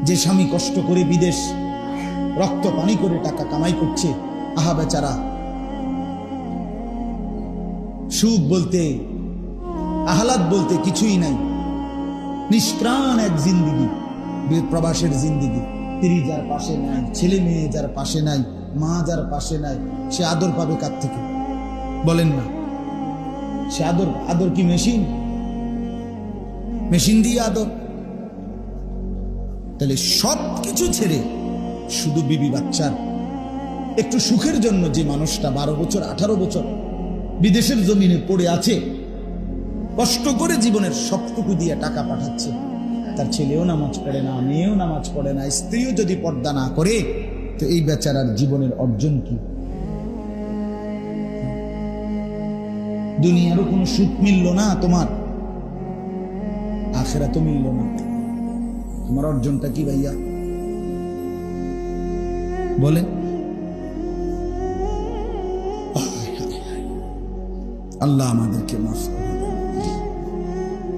যে স্বামী কষ্ট করে বিদেশ রক্ত পানি করে টাকা কামাই করছে, আহা বেচারা, সুখ বলতে আহ্লাদ বলতে কিছুই নাই, নিষ্প্রাণ এক জিন্দিগি, প্রবাসের জিন্দিগি। স্ত্রী যার পাশে নাই, ছেলে মেয়ে যার পাশে নাই, মা যার পাশে নাই, সে আদর পাবে কার থেকে বলেন না? সে আদর কি মেশিন? মেশিন দিয়ে আদর? তাহলে সব কিছু ছেড়ে শুধু বিবি বাচ্চার একটু সুখের জন্য যে মানুষটা 12 বছর 18 বছর বিদেশের জমিনে পড়ে আছে, কষ্ট করে জীবনের সবটুকু দিয়ে টাকা পাঠাচ্ছে, তার ছেলেও নামাজ পড়ে না, মেয়েও নামাজ পড়ে না, স্ত্রীও যদি পর্দা না করে, তো এই বেচারার জীবনের অর্জন কি? দুনিয়ারও কোনো সুখ মিলল না তোমার, আখিরাতও মিলল না, তোমার অর্জনটা কি ভাইয়া বলে? আল্লাহ আমাদেরকে মাফ করে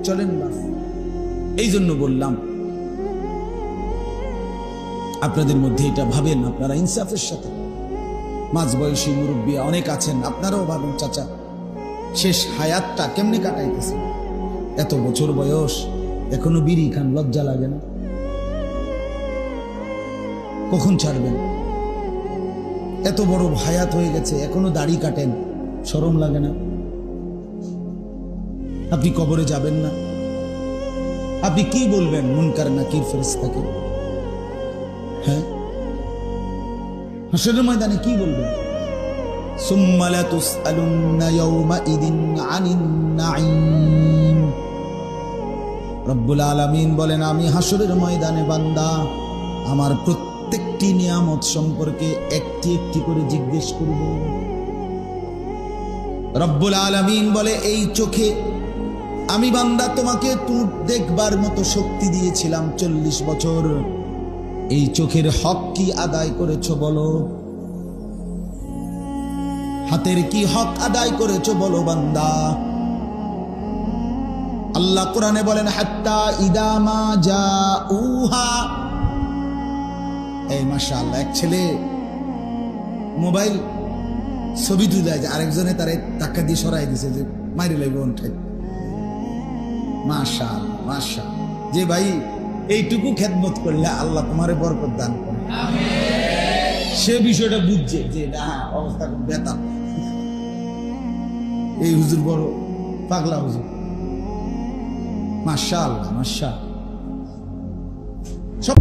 চলেন না। এই জন্য বললাম আপনাদের মধ্যে এটা ভাবেন, আপনারা ইনসাফের সাথে, মাঝবয়সী মুরব্বী অনেক আছেন, আপনারাও ভাবেন চাচা শেষ হায়াতটা কেমনে কাটাইতেছে, এত বছর বয়স এখনো বিড়ি খান, লজ্জা লাগে না? কখন ছাড়বেন? এত বড় হায়াত হয়ে গেছে, এখনো দাড়ি কাটেন, শরম লাগে না? আপনি কবরে যাবেন না, আপনি কি বলবেন মুনকার নাকির ফেরেশতাকে? হ্যাঁ, হাসরের ময়দানে কি বলবেন? সুম্মা লা তুসআলুন্না ইয়াওমাইদিন আনিন নাঈম। রব্বুল আলামিন বলেন, আমি হাসরের ময়দানে বান্দা আমার প্রত্যেকটি নিয়ামত সম্পর্কে একটি একটি করে জিজ্ঞেস করব। রব্বুল আলামিন বলে, এই চোখে আমি বান্দা তোমাকে তুই দেখবার মতো শক্তি দিয়েছিলাম 40 বছর, এই চোখের হক কি আদায় করেছো বলো? হাতের কি হক আদায় করেছো বলো বান্দা? আল্লাহ কোরআনে বলেন, হাত্তা ইদা মা জাউহা। এই মাশাআল্লাহ, এক ছেলে মোবাইল ছবি তুলে যায়, আরেকজনে তারে টাকা দিয়ে সরাই দিছে যে মাইরে লাগবে ওনঠাই। মাশাআল্লাহ মাশাআল্লাহ, যে ভাই এইটুকু খেদমত করলে আল্লাহ তোমারে বরকত দান করে, সে বিষয়টা বুঝছে যে না অবস্থা খুব বেতাল, এই হুজুর বড় পাগলা হুজুর। মাশাআল্লাহ মাশাআল্লাহ। সব